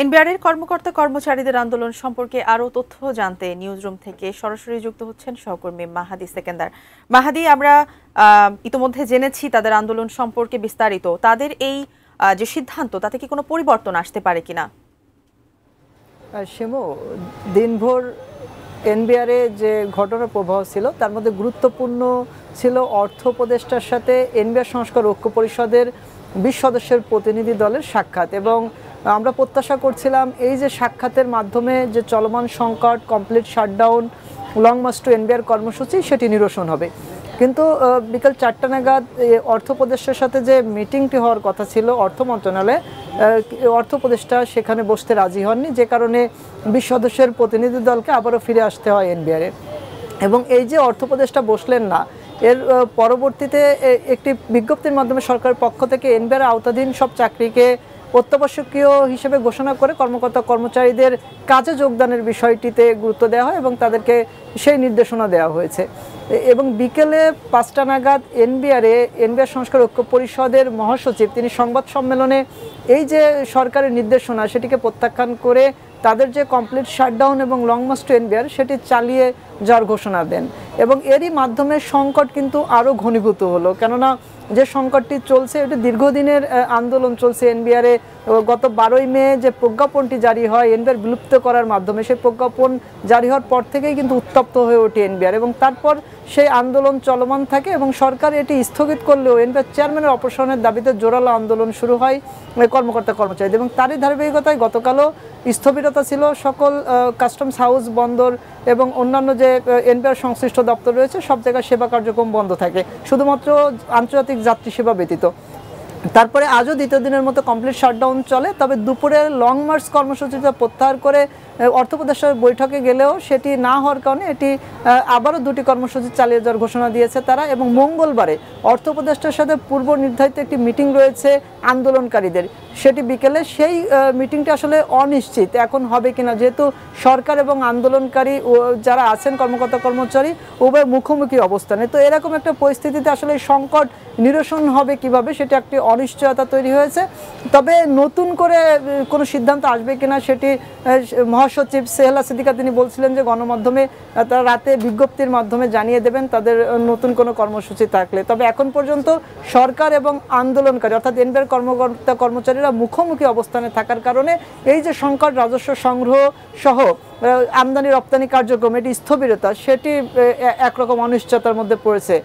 এনবিআরের কর্মকর্তা কর্মচারীদের আন্দোলন সম্পর্কে আরও তথ্য জানতে নিউজরুম থেকে সরাসরি যুক্ত হচ্ছেন সহকর্মী মাহাদি সেকেন্দার। মাহাদি, আমরা ইতোমধ্যে জেনেছি তাদের আন্দোলন সম্পর্কে বিস্তারিত। তাদের এই যে সিদ্ধান্ত, তাতে কি কোনো পরিবর্তন আসতে পারে কিনা? শিমু, দিনভর এনবিআরে যে ঘটনা প্রবাহ ছিল তার মধ্যে গুরুত্বপূর্ণ ছিল অর্থ উপদেষ্টার সাথে এনবিআর সংস্কার ঐক্য পরিষদের 20 সদস্যের প্রতিনিধি দলের সাক্ষাৎ। এবং আমরা প্রত্যাশা করছিলাম এই যে সাক্ষাতের মাধ্যমে যে চলমান সংকট, complete shutdown, long March two NBR কর্মসূচি সেটি নিরসন হবে। কিন্তু বিকাল 4টা নাগাদ অর্থ উপদেষ্টার সাথে যে মিটিংটি হওয়ার কথা ছিল অর্থ মন্ত্রণালয়ে, অর্থ উপদেষ্টা সেখানে বসতে রাজি হননি, যে কারণে 20 সদস্যের প্রতিনিধি দলকে আবারও ফিরে আসতে হয় এনবিআরে। এবং এই যে অর্থ উপদেষ্টা বসলেন না, এর পরবর্তীতে একটি বিজ্ঞপ্তির মাধ্যমে সরকারের পক্ষ থেকে এনবিআর আওতাধীন সব চাকরিকে অত্যাবশ্যকীয় হিসেবে ঘোষণা করে কর্মকর্তা কর্মচারীদের কাজে যোগদানের বিষয়টিতে গুরুত্ব দেওয়া হয় এবং তাদেরকে সেই নির্দেশনা দেওয়া হয়েছে। এবং বিকেলে 5টা নাগাদ এনবিআর সংস্কার ঐক্য পরিষদের মহাসচিব তিনি সংবাদ সম্মেলনে এই যে সরকারের নির্দেশনা সেটিকে প্রত্যাখ্যান করে তাদের যে কমপ্লিট শাটডাউন এবং লং মার্চ টু এনবিআর সেটি চালিয়ে যাওয়ার ঘোষণা দেন। এবং এরই মাধ্যমে সংকট কিন্তু আরও ঘনীভূত হলো, কেননা যে সংকটটি চলছে এটি দীর্ঘদিনের আন্দোলন চলছে এনবিআরে। গত 12ই মে যে প্রজ্ঞাপনটি জারি হয় এনবিআর বিলুপ্ত করার মাধ্যমে, সেই প্রজ্ঞাপন জারি হওয়ার পর থেকেই কিন্তু উত্তপ্ত হয়ে ওঠে এনবিআর এবং তারপর সেই আন্দোলন চলমান থাকে এবং সরকার এটি স্থগিত করলেও এনবিআর চেয়ারম্যানের অপসারণের দাবিতে জোরালো আন্দোলন শুরু হয় কর্মকর্তা কর্মচারীদের। এবং তারই ধারাবাহিকতায় গতকালও স্থবিরতা ছিল, সকল কাস্টমস হাউস, বন্দর এবং অন্যান্য যে এনবিআর সংশ্লিষ্ট দপ্তর রয়েছে সব জায়গায় সেবা কার্যক্রম বন্ধ থাকে, শুধুমাত্র আন্তর্জাতিক যাত্রী সেবা ব্যতীত। তারপরে আজও দ্বিতীয় দিনের মতো কমপ্লিট শাটডাউন চলে, তবে দুপুরে লং মার্চ কর্মসূচিটা প্রত্যাহার করে অর্থ উপদেষ্টার বৈঠকে গেলেও সেটি না হওয়ার কারণে এটি আবারও 2টি কর্মসূচি চালিয়ে যাওয়ার ঘোষণা দিয়েছে তারা। এবং মঙ্গলবারে অর্থ উপদেষ্টার সাথে পূর্ব নির্ধারিত একটি মিটিং রয়েছে আন্দোলনকারীদের, সেটি বিকেলে। সেই মিটিংটি আসলে অনিশ্চিত এখন হবে কিনা, যেহেতু সরকার এবং আন্দোলনকারী যারা আছেন কর্মকর্তা কর্মচারী উভয় মুখোমুখি অবস্থানে। তো এরকম একটা পরিস্থিতিতে আসলে এই সংকট নিরসন হবে কিভাবে সেটি একটি অনিশ্চয়তা তৈরি হয়েছে। তবে নতুন করে কোনো সিদ্ধান্ত আসবে কিনা সেটি মহাসচিব সেহেলা সিদ্দিকা তিনি বলছিলেন যে গণমাধ্যমে তারা রাতে বিজ্ঞপ্তির মাধ্যমে জানিয়ে দেবেন তাদের নতুন কোনো কর্মসূচি থাকলে। তবে এখন পর্যন্ত সরকার এবং আন্দোলনকারী অর্থাৎ এনবিআর কর্মকর্তা কর্মচারীরা মুখোমুখি অবস্থানে থাকার কারণে এই যে সংকট, রাজস্ব সংগ্রহ সহ আমদানি রপ্তানি কার্যক্রম এটি স্থবিরতা, সেটি একরকম অনিশ্চয়তার মধ্যে পড়েছে।